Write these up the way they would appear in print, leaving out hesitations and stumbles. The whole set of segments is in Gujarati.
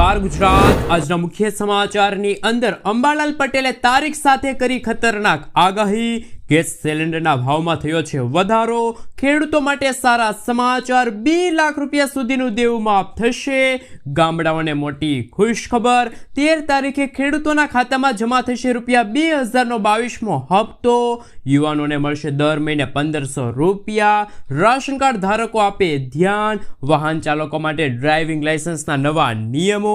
નમસ્કાર ગુજરાત આજના મુખ્ય સમાચારની અંદર અંબાલાલ પટેલે તારીખ સાથે કરી ખતરનાક આગાહી ગેસ સિલિન્ડરના ભાવમાં થયો છે વધારો ખેડૂતો માટે સારા સમાચાર 2 લાખ રૂપિયા સુધીનું દેવું માફ થશે ગામડાઓને મોટી ખુશખબર 13 તારીખે ખેડૂતોના ખાતામાં જમા થશે રૂપિયા 2000નો 22મો હપ્તો યુવાનોને મળશે દર મહિને 1500 રૂપિયા રાશન કાર્ડ ધારકો આપે ધ્યાન વાહન ચાલકો માટે ડ્રાઇવિંગ લાયસન્સના નવા નિયમો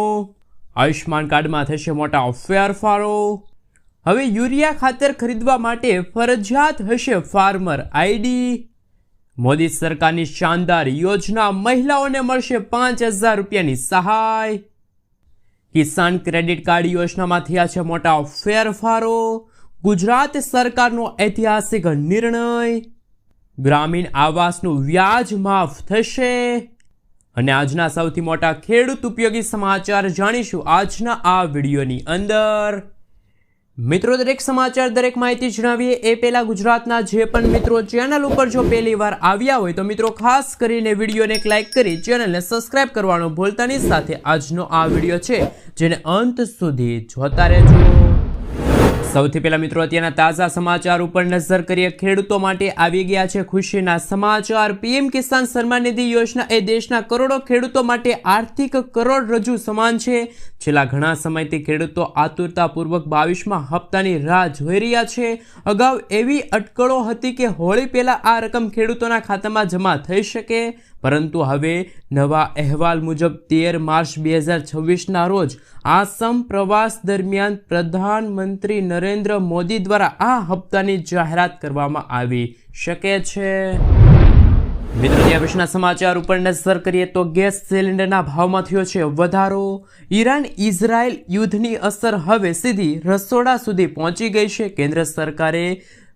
આયુષ્માન કાર્ડમાં થશે મોટા ફેરફારો હવે યુરિયા ખાતર ખરીદવા માટે ફરજિયાત હશે ફાર્મર આઈડી મોદી સરકારની શાનદાર યોજના મહિલાઓને મળશે 5000 રૂપિયાની સહાય કિસાન ક્રેડિટ કાર્ડ યોજનામાં થયા છે મોટા ફેરફારો ગુજરાત સરકારનો ઐતિહાસિક નિર્ણય ગ્રામીણ આવાસનું વ્યાજ માફ થશે અને આજના સૌથી મોટા ખેડૂત ઉપયોગી સમાચાર જાણીશું આજના આ વિડીયોની અંદર મિત્રો દરેક સમાચાર દરેક માહિતી જણાવીએ એ પહેલા ગુજરાતના જે પણ મિત્રો ચેનલ ઉપર જો પહેલી વાર આવ્યા હોય તો મિત્રો ખાસ કરીને વિડીયોને એક લાઇક કરી ચેનલને સબસ્ક્રાઇબ કરવાનું ભૂલતા નહીં સાથે આજનો આ વિડીયો છે જેને અંત સુધી જોતા રહેજો સૌથી પહેલા મિત્રો અત્યારના તાજા સમાચાર ઉપર નજર કરીએ ખેડૂતો માટે આવી ગયા છે ખુશીના સમાચાર પીએમ કિસાન સન્માન નિધિ યોજના એ દેશના કરોડો ખેડૂતો માટે આર્થિક કરોડરજ્જુ સમાન છે છેલ્લા ઘણા સમયથી ખેડૂતો આતુરતાપૂર્વક 22મા હપ્તાની રાહ જોઈ રહ્યા છે અગાઉ એવી અટકળો હતી કે હોળી પહેલા આ રકમ ખેડૂતોના ખાતામાં જમા થઈ શકે પરંતુ હવે નવા અહેવાલ મુજબ 13 માર્ચ 2026ના રોજ આસામ પ્રવાસ દરમિયાન પ્રધાનમંત્રી નરેન્દ્ર મોદી દ્વારા આ હપ્તાની જાહેરાત કરવામાં આવી શકે છે મિત્રો ત્યાં વિશેના સમાચાર ઉપર નજર કરીએ તો ગેસ સિલિન્ડરના ભાવમાં થયો છે વધારો ઈરાન ઇઝરાયલ યુદ્ધની અસર હવે સીધી રસોડા સુધી પહોંચી ગઈ છે કેન્દ્ર સરકારે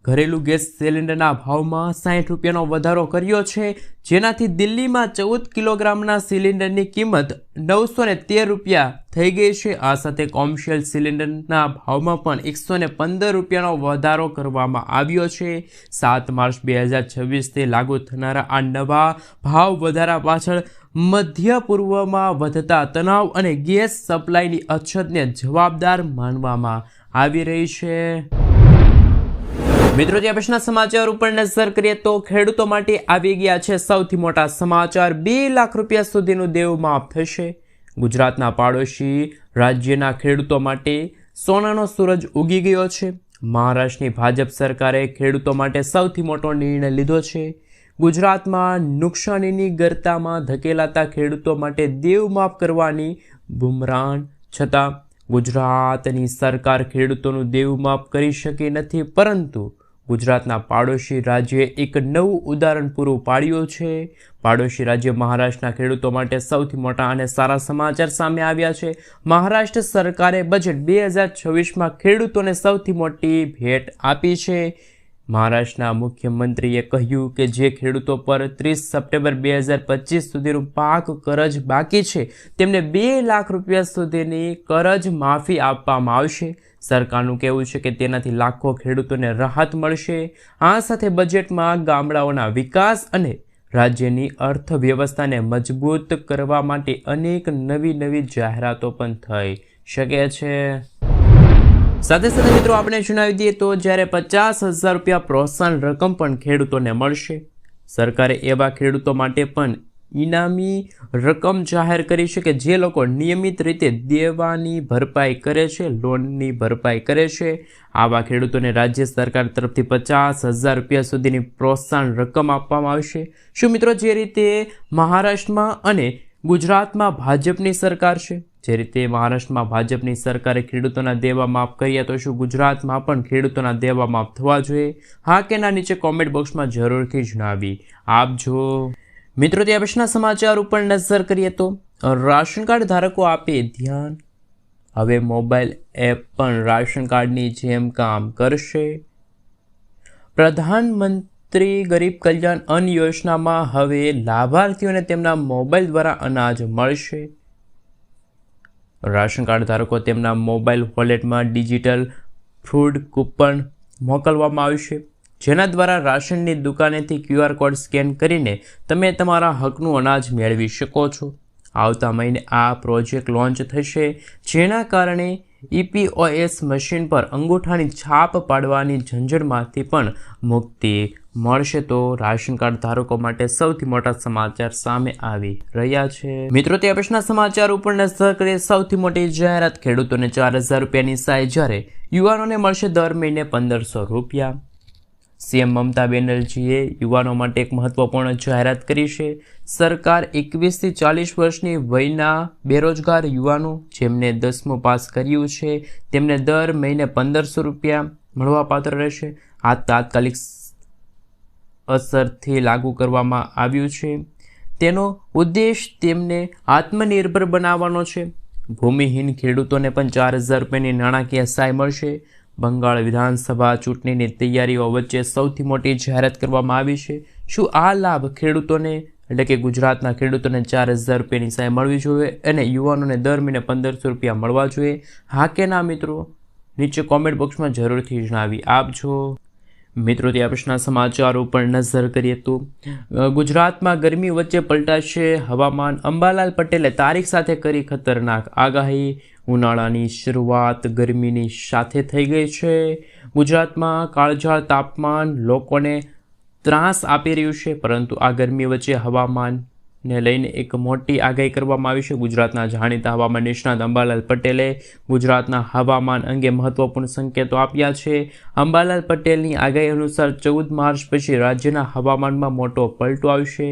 ઘરેલું ગેસ સિલિન્ડરના ભાવમાં 60 રૂપિયાનો વધારો કર્યો છે જેનાથી દિલ્હીમાં 14 કિલોગ્રામના સિલિન્ડરની કિંમત 913 રૂપિયા થઈ ગઈ છે આ સાથે કોમર્શિયલ સિલિન્ડરના ભાવમાં પણ 115 રૂપિયાનો વધારો કરવામાં આવ્યો છે 7 માર્ચ 2026થી લાગુ થનારા આ નવા ભાવ વધારા પાછળ મધ્ય પૂર્વમાં વધતા તણાવ અને ગેસ સપ્લાયની અછતને જવાબદાર માનવામાં આવી રહી છે મિત્રો ત્યાં પછીના સમાચાર ઉપર નજર કરીએ તો ખેડૂતો માટે આવી ગયા છે સૌથી મોટા સમાચાર 2 લાખ રૂપિયા સુધીનું દેવું માફ થશે ગુજરાતના પાડોશી રાજ્યના ખેડૂતો માટે સોનાનો સૂરજ ઉગી ગયો છે મહારાષ્ટ્રની ભાજપ સરકારે ખેડૂતો માટે સૌથી મોટો નિર્ણય લીધો છે ગુજરાતમાં નુકસાનીની ગર્તામાં ધકેલાતા ખેડૂતો માટે દેવ માફ કરવાની બુમરાણ છતાં ગુજરાતની સરકાર ખેડૂતોનું દેવ માફ કરી શકી નથી પરંતુ ગુજરાતના પાડોશી રાજ્યે એક નવું ઉદાહરણ પૂરું પાડ્યું છે પાડોશી રાજ્ય મહારાષ્ટ્રના ખેડૂતો માટે સૌથી મોટા અને સારા સમાચાર સામે આવ્યા છે મહારાષ્ટ્ર સરકારે બજેટ 2026માં ખેડૂતોને સૌથી મોટી ભેટ આપી છે મહારાષ્ટ્રના મુખ્યમંત્રીએ કહ્યું કે જે ખેડૂતો પર 30 સપ્ટેમ્બર 2025 સુધીનું પાક કરજ બાકી છે તેમને 2 લાખ રૂપિયા સુધીની કરજ માફી આપવામાં આવશે સરકારનું કહેવું છે કે તેનાથી લાખો ખેડૂતોને રાહત મળશે આ સાથે બજેટમાં ગામડાઓના વિકાસ અને રાજ્યની અર્થવ્યવસ્થાને મજબૂત કરવા માટે અનેક નવી જાહેરાતો પણ થઈ શકે છે સાથે સાથે મિત્રો આપણે જણાવી દઈએ તો જ્યારે 50,000 રૂપિયા પ્રોત્સાહન રકમ પણ ખેડૂતોને મળશે સરકારે એવા ખેડૂતો માટે પણ ઇનામી રકમ જાહેર કરી છે કે જે લોકો નિયમિત રીતે દેવાની ભરપાઈ કરે છે લોનની ભરપાઈ કરે છે આવા ખેડૂતોને રાજ્ય સરકાર તરફથી 50,000 રૂપિયા સુધીની પ્રોત્સાહન રકમ આપવામાં આવશે શું મિત્રો જે રીતે મહારાષ્ટ્રમાં અને ગુજરાતમાં ભાજપની સરકાર છે જે રીતે મહારાષ્ટ્રમાં ભાજપની સરકારે ખેડૂતોના દેવા માફ કર્યા તો શું ગુજરાતમાં પણ ખેડૂતોના દેવા માફ થવા જોઈએ હા કે ના નીચે કોમેન્ટ બોક્સમાં જરૂરથી જણાવી આપજો મિત્રો ત્યાં પછીના સમાચાર ઉપર નજર કરીએ તો રાશન કાર્ડ ધારકો આપે ધ્યાન હવે મોબાઈલ એપ પણ રાશન કાર્ડની જેમ કામ કરશે પ્રધાનમંત્રી ગરીબ કલ્યાણ અન્ન યોજનામાં હવે લાભાર્થીઓને તેમના મોબાઈલ દ્વારા અનાજ મળશે રાશન કાર્ડ ધારકો તેમના મોબાઈલ વોલેટમાં ડિજિટલ ફૂડ કૂપન મોકલવામાં આવશે જેના દ્વારા રાશનની દુકાનેથી QR કોડ સ્કેન કરીને તમે તમારા હકનું અનાજ મેળવી શકો છો આવતા મહિને આ પ્રોજેક્ટ લોન્ચ થશે, જેના કારણે EPOS મશીન પર અંગૂઠાની છાપ પાડવાની ઝંઝટમાંથી પણ મુક્તિ મળશે. તો રાશન કાર્ડ ધારકો માટે સૌથી મોટા સમાચાર સામે આવી રહ્યા છે. મિત્રો, તે પછીના સમાચાર ઉપર નજર કરીએ. સૌથી મોટી જાહેરાત, ખેડૂતોને 4,000 રૂપિયાની સહાય, જ્યારે યુવાનોને મળશે દર મહિને 1,500 રૂપિયા. CM મમતા બેનર્જીએ યુવાનો માટે એક મહત્વપૂર્ણ જાહેરાત કરી છે. સરકાર 21 થી 40 વર્ષની વયના બેરોજગાર યુવાનો જેમને 10મું પાસ કર્યું છે તેમને દર મહિને 1,500 રૂપિયા મળવાપાત્ર રહેશે. આ તાત્કાલિક અસરથી લાગુ કરવામાં આવ્યું છે. તેનો ઉદ્દેશ તેમને આત્મનિર્ભર બનાવવાનો છે. ભૂમિહીન ખેડૂતોને પણ 4,000 રૂપિયાની નાણાકીય સહાય મળશે. બંગાળ વિધાનસભા ચૂંટણીની તૈયારીઓ વચ્ચે સૌથી મોટી જાહેરાત કરવામાં આવી છે. શું આ લાભ ખેડૂતોને એટલે કે ગુજરાતના ખેડૂતોને 4,000 રૂપિયાની સહાય મળવી જોઈએ અને યુવાનોને દર મહિને 1,500 રૂપિયા મળવા જોઈએ? હા કે ના મિત્રો? નીચે કોમેન્ટ બોક્સમાં જરૂરથી જણાવી આપજો. મિત્રો, ત્યાં પછીના સમાચાર ઉપર નજર કરીએ તો ગુજરાતમાં ગરમી વચ્ચે પલટાશે હવામાન. અંબાલાલ પટેલે તારીખ સાથે કરી ખતરનાક આગાહી. ઉનાળાની શરૂઆત ગરમીની સાથે થઈ ગઈ છે. ગુજરાતમાં કાળઝાળ તાપમાન લોકોને ત્રાસ આપી રહ્યું છે, પરંતુ આ ગરમી વચ્ચે હવામાનને લઈને એક મોટી આગાહી કરવામાં આવી છે. ગુજરાતના જાણીતા હવામાન નિષ્ણાત અંબાલાલ પટેલે ગુજરાતના હવામાન અંગે મહત્વપૂર્ણ સંકેતો આપ્યા છે. અંબાલાલ પટેલની આગાહી અનુસાર 14 માર્ચ પછી રાજ્યના હવામાનમાં મોટો પલટો આવશે.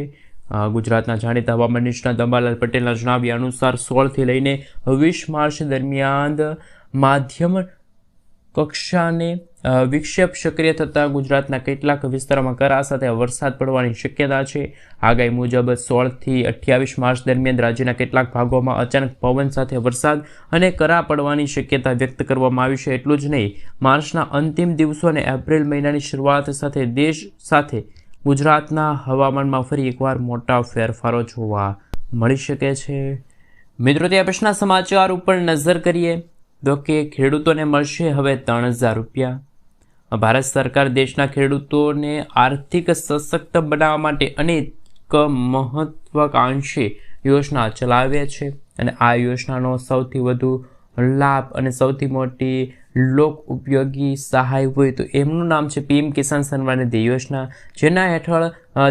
ગુજરાતના જાણીતા હવામાન નિષ્ણાત અંબાલાલ પટેલના જણાવ્યા અનુસાર 16થી લઈને 20 માર્ચ દરમિયાન માધ્યમ કક્ષાને વિક્ષેપ સક્રિય થતાં ગુજરાતના કેટલાક વિસ્તારોમાં કરા સાથે વરસાદ પડવાની શક્યતા છે. આગાહી મુજબ 16થી 28 માર્ચ દરમિયાન રાજ્યના કેટલાક ભાગોમાં અચાનક પવન સાથે વરસાદ અને કરા પડવાની શક્યતા વ્યક્ત કરવામાં આવી છે. એટલું જ નહીં, માર્ચના અંતિમ દિવસો અને એપ્રિલ મહિનાની શરૂઆત સાથે દેશ સાથે ગુજરાતના હવામાનમાં ફરી એકવાર મોટા ફેરફારો જોવા મળી શકે છે. મિત્રો, ત્યાં પછીના સમાચાર ઉપર નજર કરીએ તો કે ખેડૂતોને મળશે હવે 3,000 રૂપિયા. ભારત સરકાર દેશના ખેડૂતોને આર્થિક સશક્ત બનાવવા માટે અનેક મહત્વાકાંક્ષી યોજના ચલાવે છે અને આ યોજનાનો સૌથી વધુ લાભ અને સૌથી મોટી લોક ઉપયોગી સહાય હોય તો એમનું નામ છે PM કિસાન સન્માન નિધિ યોજના, જેના હેઠળ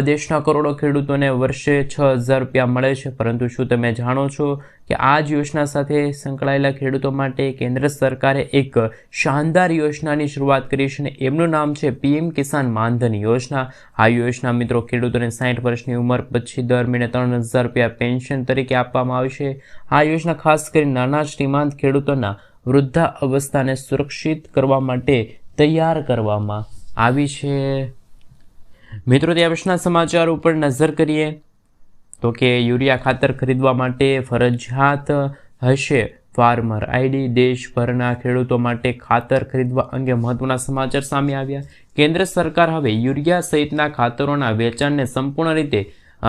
દેશના કરોડો ખેડૂતોને વર્ષે 6,000 રૂપિયા મળે છે. પરંતુ શું તમે જાણો છો કે આ જ યોજના સાથે સંકળાયેલા ખેડૂતો માટે કેન્દ્ર સરકારે એક શાનદાર યોજનાની શરૂઆત કરી છે અને એમનું નામ છે PM કિસાન માનધન યોજના. આ યોજના મિત્રો ખેડૂતોને 60 વર્ષની ઉંમર પછી દર મહિને 3,000 રૂપિયા પેન્શન તરીકે આપવામાં આવશે. આ યોજના ખાસ કરીને નાના શ્રીમંત ખેડૂતોના વૃદ્ધા અવસ્થાને સુરક્ષિત કરવા માટે તૈયાર કરવામાં આવી છે. મિત્રો, ત્યાં પછીના સમાચાર ઉપર નજર કરીએ તો કે યુરિયા ખાતર ખરીદવા માટે ફરજિયાત હશે ફાર્મર ID. દેશભરના ખેડૂતો માટે ખાતર ખરીદવા અંગે મહત્વના સમાચાર સામે આવ્યા. કેન્દ્ર સરકાર હવે યુરિયા સહિતના ખાતરોના વેચાણને સંપૂર્ણ રીતે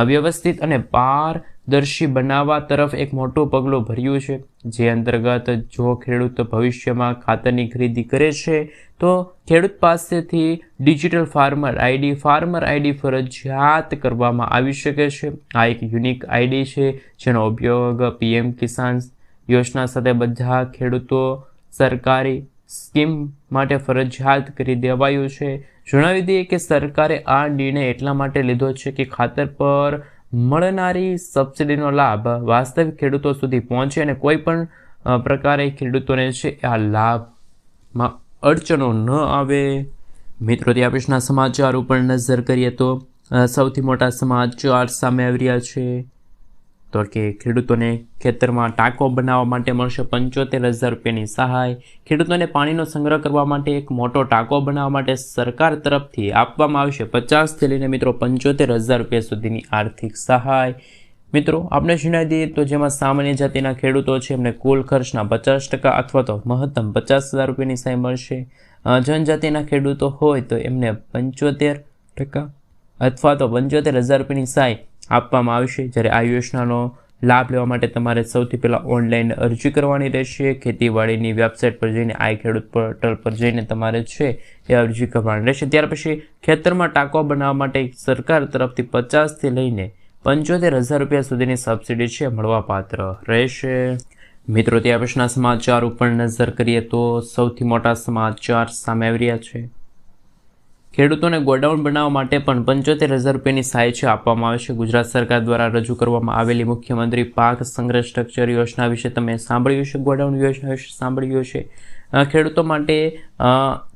વ્યવસ્થિત અને પારદર્શી બનાવવા તરફ એક મોટું પગલું ભર્યું છે. જે અંતર્ગત જો ખેડૂત ભવિષ્યમાં ખાતરની ખરીદી કરે છે તો ખેડૂત પાસેથી ડિજિટલ ફાર્મર ID ફરજિયાત કરવામાં આવી શકે છે. આ એક યુનિક ID છે જેનો ઉપયોગ PM કિસાન યોજના સાથે બધા ખેડૂતો સરકારી સ્કીમ માટે ફરજિયાત કરી દેવાયું છે. જણાવી દઈએ કે સરકારે આ નિર્ણય એટલા માટે લીધો છે કે ખાતર પર મળનારી સબસિડીનો લાભ વાસ્તવિક ખેડૂતો સુધી પહોંચે અને કોઈ પણ પ્રકારે ખેડૂતોને છે આ લાભમાં અડચણો ન આવે. મિત્રો, ત્યાં પછીના સમાચાર ઉપર નજર કરીએ તો સૌથી મોટા સમાચાર સામે આવી રહ્યા છે તો કે ખેડૂતોને ખેતરમાં ટાંકો બનાવવા માટે મળશે 75,000 રૂપિયાની સહાય. ખેડૂતોને પાણીનો સંગ્રહ કરવા માટે એક મોટો ટાંકો બનાવવા માટે સરકાર તરફથી આપવામાં આવશે 50થી લઈને મિત્રો 75,000 રૂપિયા સુધીની આર્થિક સહાય. મિત્રો, આપણે જણાવી દઈએ તો જેમાં સામાન્ય જાતિના ખેડૂતો છે એમને કુલ ખર્ચના 50% અથવા તો મહત્તમ 50,000 રૂપિયાની સહાય મળશે. જનજાતિના ખેડૂતો હોય તો એમને 75% અથવા તો 75,000 રૂપિયાની સહાય આપવામાં આવશે. જ્યારે આ યોજનાનો લાભ લેવા માટે તમારે સૌથી પહેલાં ઓનલાઈન અરજી કરવાની રહેશે. ખેતીવાડીની વેબસાઇટ પર જઈને આ ખેડૂત પોર્ટલ પર જઈને તમારે છે એ અરજી કરવાની રહેશે. ત્યાર પછી ખેતરમાં ટાંકો બનાવવા માટે સરકાર તરફથી 50થી લઈને 75,000 રૂપિયા સુધીની સબસિડી છે મળવાપાત્ર રહેશે. મિત્રો ત્યાં પછીના સમાચાર ઉપર નજર કરીએ તો સૌથી મોટા સમાચાર સામે આવી રહ્યા છે. ખેડૂતોને ગોડાઉન બનાવવા માટે પણ 75,000 રૂપિયાની સહાય છે આપવામાં આવે છે. ગુજરાત સરકાર દ્વારા રજૂ કરવામાં આવેલી મુખ્યમંત્રી પાક સંગ્રહ સ્ટ્રક્ચર યોજના વિશે તમે સાંભળ્યું છે. ગોડાઉન યોજના વિશે સાંભળ્યું છે. ખેડૂતો માટે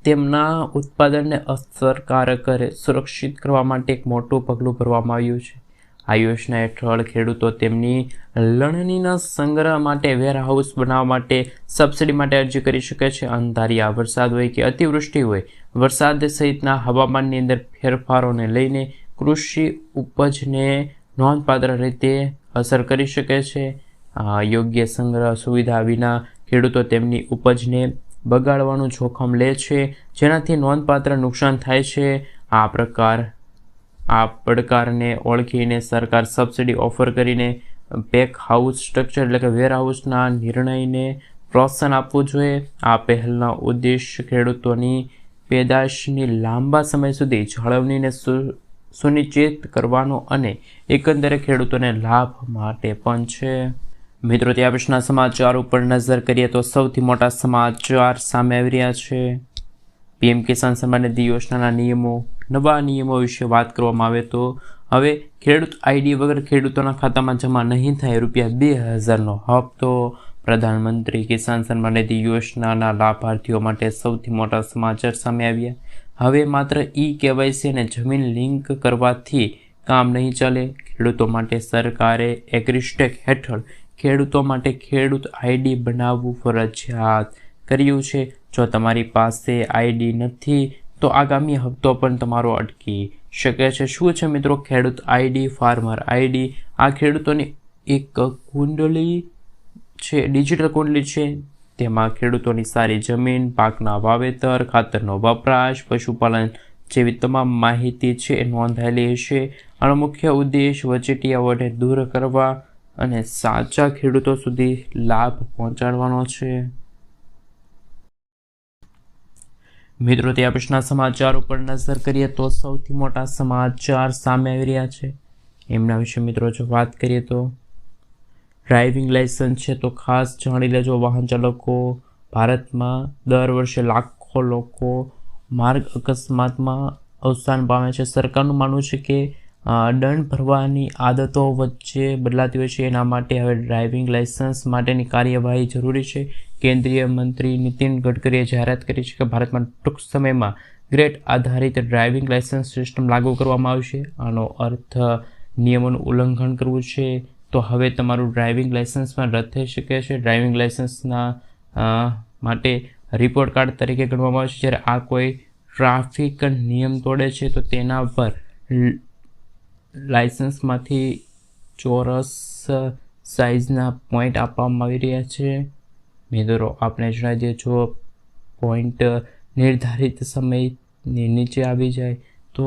તેમના ઉત્પાદનને અસરકારક સુરક્ષિત કરવા માટે એક મોટું પગલું ભરવામાં આવ્યું છે. આ યોજના હેઠળ ખેડૂતો તેમની લણણીના સંગ્રહ માટે વેરહાઉસ બનાવવા માટે સબસિડી માટે અરજી કરી શકે છે. અણધાર્યા વરસાદ હોય કે અતિવૃષ્ટિ હોય, વરસાદ સહિતના હવામાનની અંદર ફેરફારોને લઈને કૃષિ ઉપજને નોંધપાત્ર રીતે અસર કરી શકે છે. યોગ્ય સંગ્રહ સુવિધા વિના ખેડૂતો તેમની ઉપજને બગાડવાનું જોખમ લે છે, જેનાથી નોંધપાત્ર નુકસાન થાય છે. આ પડકારને ઓળખીને સરકાર સબસિડી ઓફર કરીને પેક હાઉસ સ્ટ્રક્ચર એટલે કે વેરહાઉસના નિર્ણયને પ્રોત્સાહન આપવું જોઈએ. આ પહેલનો ઉદ્દેશ ખેડૂતોની પેદાશની લાંબા સમય સુધી જાળવણીને સુનિશ્ચિત કરવાનો અને એકંદરે ખેડૂતોને લાભ માટે પણ છે. મિત્રો ત્યાં પછીના સમાચાર ઉપર નજર કરીએ તો સૌથી મોટા સમાચાર સામે આવી રહ્યા છે. પીએમ કિસાન સન્માન નિધિ યોજનાના નિયમો, નવા નિયમો વિશે વાત કરવામાં આવે તો હવે ખેડૂત આઈડી વગર ખેડૂતોના ખાતામાં જમા નહીં થાય ₹2,000નો હપ્તો. પ્રધાનમંત્રી કિસાન સન્માન નિધિ યોજનાના લાભાર્થીઓ માટે સૌથી મોટા સમાચાર સામે આવ્યા. હવે માત્ર KYC અને જમીન લિંક કરવાથી કામ નહીં ચાલે. ખેડૂતો માટે સરકારે એગ્રીસ્ટેક હેઠળ ખેડૂતો માટે ખેડૂત આઈડી બનાવવું ફરજિયાત કર્યું છે. જો તમારી પાસે આઈડી નથી તો આગામી હપ્તો પણ તમારો અટકી શકે છે. શું છે મિત્રો ખેડૂત આઈડી, ફાર્મર આઈડી? આ ખેડૂતોની એક કુંડળી છે, ડિજિટલ કુંડળી છે. તેમાં ખેડૂતોની સારી જમીન, પાકના વાવેતર, ખાતરનો વપરાશ, પશુપાલન જેવી તમામ માહિતી છે એ નોંધાયેલી હશે. આનો મુખ્ય ઉદ્દેશ વચેટિયાઓને દૂર કરવા અને સાચા ખેડૂતો સુધી લાભ પહોંચાડવાનો છે. મિત્રો ત્યાં પછીના સમાચાર ઉપર નજર કરીએ તો સૌથી મોટા સમાચાર સામે આવી રહ્યા છે. એમના વિશે મિત્રો જો વાત કરીએ તો ડ્રાઇવિંગ લાઇસન્સ છે તો ખાસ જાણી લેજો. વાહન ચાલકો ભારતમાં દર વર્ષે લાખો લોકો માર્ગ અકસ્માતમાં અવસાન પામે છે. સરકારનું માનવું છે કે દંડ ભરવાની આદતો વચ્ચે બદલાતી હોય છે, એના માટે હવે ડ્રાઇવિંગ લાઇસન્સ માટેની કાર્યવાહી જરૂરી છે. કેન્દ્રીય મંત્રી નીતિન ગડકરીએ જાહેરાત કરી છે કે ભારતમાં ટૂંક સમયમાં ગ્રેડ આધારિત ડ્રાઇવિંગ લાઇસન્સ સિસ્ટમ લાગુ કરવામાં આવશે. આનો અર્થ નિયમોનું ઉલ્લંઘન કરવું છે. તો હવે તમારું ડ્રાઇવિંગ લાઇસન્સ પણ રદ થઈ શકે છે. ડ્રાઇવિંગ લાઇસન્સના માટે રિપોર્ટ કાર્ડ તરીકે ગણવામાં આવે છે. જ્યારે આ કોઈ ટ્રાફિક નિયમ તોડે છે તો તેના પર લાઇસન્સમાંથી ચોરસ સાઇઝના પોઈન્ટ આપવામાં આવી રહ્યા છે. મિત્રો આપણે જણાવી દઈએ, જો પોઈન્ટ નિર્ધારિત સમયની નીચે આવી જાય તો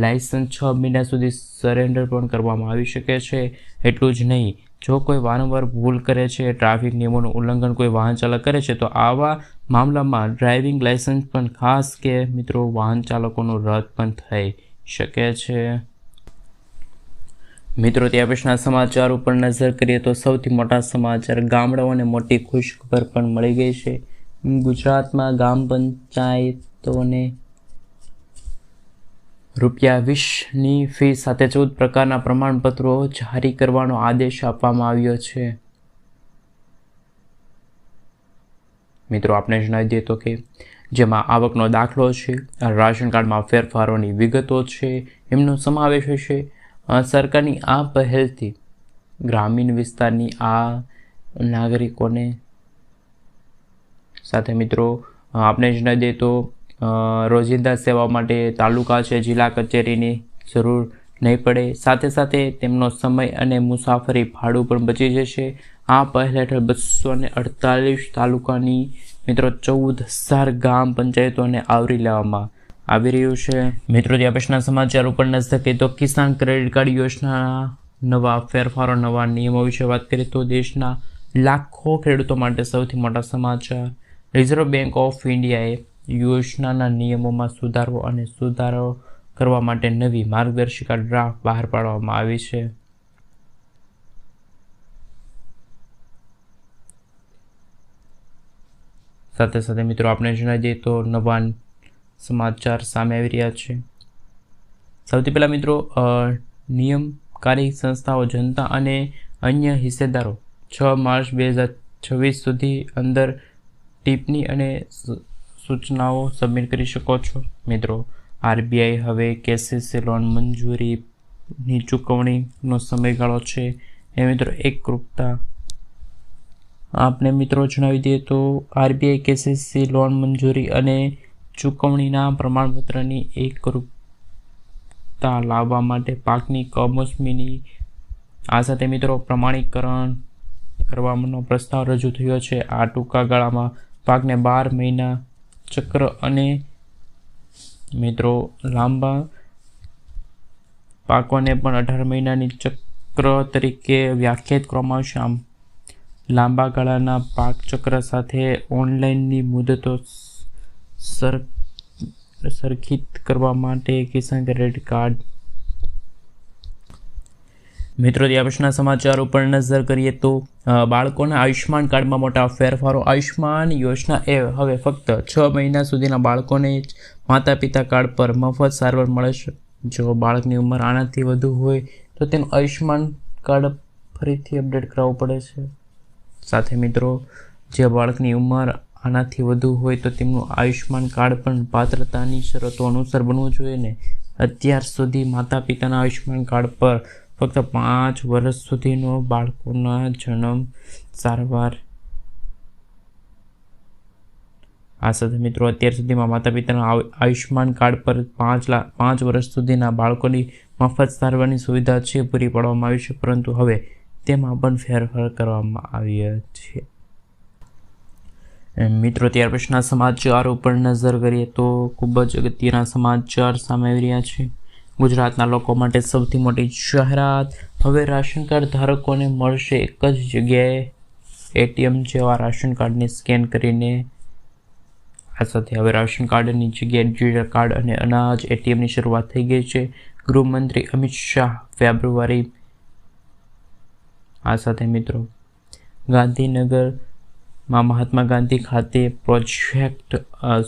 લાઇસન્સ 6 મહિના સુધી સરેન્ડર પણ કરવામાં આવી શકે છે. એટલું જ નહીં, જો કોઈ વારંવાર ભૂલ કરે છે, ટ્રાફિક નિયમોનું ઉલ્લંઘન કોઈ વાહન ચાલક કરે છે તો આવા મામલામાં ડ્રાઇવિંગ લાઇસન્સ પણ ખાસ કે મિત્રો વાહન ચાલકોનું રદ પણ થઈ શકે છે. મિત્રો ત્યાં પછીના સમાચાર ઉપર નજર કરીએ તો સૌથી મોટા સમાચાર ગામડાઓને મોટી ખુશખબર પણ મળી ગઈ છે. ગુજરાતમાં ગામ પંચાયતોને ₹20ની ફી સાથે 14 પ્રકારના પ્રમાણપત્રો જારી કરવાનો આદેશ આપવામાં આવ્યો છે. મિત્રો આપણે જણાવી દઈએ તો કે જેમાં આવકનો દાખલો છે, રાશન કાર્ડમાં ફેરફારોની વિગતો છે, એમનો સમાવેશ હશે. સરકારની આ પહેલથી ગ્રામીણ વિસ્તારની આ નાગરિકોને સાથે મિત્રો આપણે જણાવી દઈએ તો રોજિંદા સેવા માટે તાલુકા છે, જિલ્લા કચેરીની જરૂર નહીં પડે. સાથે સાથે તેમનો સમય અને મુસાફરી ભાડું પણ બચી જશે. આ પહેલ હેઠળ 248 તાલુકાની મિત્રો 14,000 ગ્રામ પંચાયતોને આવરી લેવામાં આવી રહ્યું છે. મિત્રો ત્યાં પછીના સમાચાર ઉપર નજર કરીએ તો કિસાન ક્રેડિટ કાર્ડ યોજનાના નવા ફેરફારો, નવા નિયમો વિશે વાત કરીએ તો દેશના લાખો ખેડૂતો માટે સૌથી મોટા સમાચાર. રિઝર્વ બેંક ઓફ ઇન્ડિયાએ યોજનાના નિયમોમાં સુધારો કરવા માટે નવી માર્ગદર્શિકા ડ્રાફ્ટ બહાર પાડવામાં આવી છે. સાથે સાથે મિત્રો આપણે જણાવી દઈએ તો નવા સમાચાર સામે આવી રહ્યા છે। સૌથી પહેલાં મિત્રો નિયમનકારી સંસ્થાઓ જનતા અને અન્ય હિસ્સેદારો 6 માર્ચ 2026 સુધી અંદર ટિપ્પણી અને સૂચનાઓ સબમિટ કરી શકો છો। મિત્રો RBI હવે KCC લોન મંજૂરીની ચૂકવણીનો સમયગાળો છે એ મિત્રો એકરૂપતા આપને મિત્રો જણાવી દઈએ તો RBI KCC લોન મંજૂરી અને ચૂકવણીના પ્રમાણપત્રની એકરૂપતા લાવવા માટે પાકની કમોસમીની આ સાથે મિત્રો પ્રમાણીકરણ કરવાનો પ્રસ્તાવ રજૂ થયો છે। આ ટૂંકા ગાળામાં પાકને 12 મહિના ચક્ર અને મિત્રો લાંબા પાકોને પણ 18 મહિનાની ચક્ર તરીકે વ્યાખ્યાયિત કરવામાં આવશે। આમ લાંબા ગાળાના પાક ચક્ર સાથે ઓનલાઈનની મુદતો સરખિત કરવા માટે કિસાન ક્રેડિટ કાર્ડ મિત્રો ત્યાં પછીના સમાચાર ઉપર નજર કરીએ તો બાળકોના આયુષ્યમાન કાર્ડમાં મોટા ફેરફારો। આયુષ્યમાન યોજના એ હવે ફક્ત 6 મહિના સુધીના બાળકોને જ માતા પિતા કાર્ડ પર મફત સારવાર મળે છે। જો બાળકની ઉંમર આનાથી વધુ હોય તો તેનું આયુષ્યમાન કાર્ડ ફરીથી અપડેટ કરાવવું પડે છે। સાથે મિત્રો જે બાળકની ઉંમર આનાથી વધુ હોય તો તેમનું આયુષ્યમાન કાર્ડ પણ પાત્રતાની શરતો અનુસાર બનવું જોઈએ ને। અત્યાર સુધી માતા પિતાના આયુષ્યમાન કાર્ડ પર ફક્ત 5 વર્ષ સુધીનો બાળકોના જન્મ સારવાર આ સાથે મિત્રો અત્યાર સુધીમાં માતા પિતાના આયુષ્યમાન કાર્ડ પર 5 વર્ષ સુધીના બાળકોની મફત સારવારની સુવિધા છે પૂરી પાડવામાં આવી છે, પરંતુ હવે તેમાં પણ ફેરફાર કરવામાં આવ્યા છે। મિત્રો ત્યાર પછીના સમાચાર ઉપર નજર કરીએ તો ખૂબ જ અગત્યના સમાચાર સામે આવી રહ્યા છે। ગુજરાતના લોકો માટે સૌથી મોટી જાહેરાત, હવે રાશન કાર્ડ ધારકોને મળશે એક જ જગ્યાએ ATM જેવા રાશન કાર્ડને સ્કેન કરીને। આ સાથે હવે રાશન કાર્ડની જગ્યાએ ડિજિટલ કાર્ડ અને અનાજ ATMની શરૂઆત થઈ ગઈ છે। ગૃહમંત્રી અમિત શાહ ફેબ્રુઆરી આ સાથે મિત્રો ગાંધીનગરમાં મહાત્મા ગાંધી ખાતે પ્રોજેક્ટ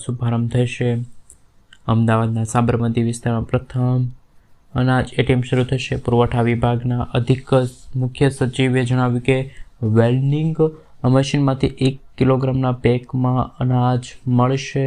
શુભારંભ થશે। અમદાવાદના સાબરમતી વિસ્તારમાં પ્રથમ અનાજ ATM શરૂ થશે। પુરવઠા વિભાગના અધિક મુખ્ય સચિવે જણાવ્યું કે વેલ્ડિંગ મશીનમાંથી 1 કિલોગ્રામના પેકમાં અનાજ મળશે।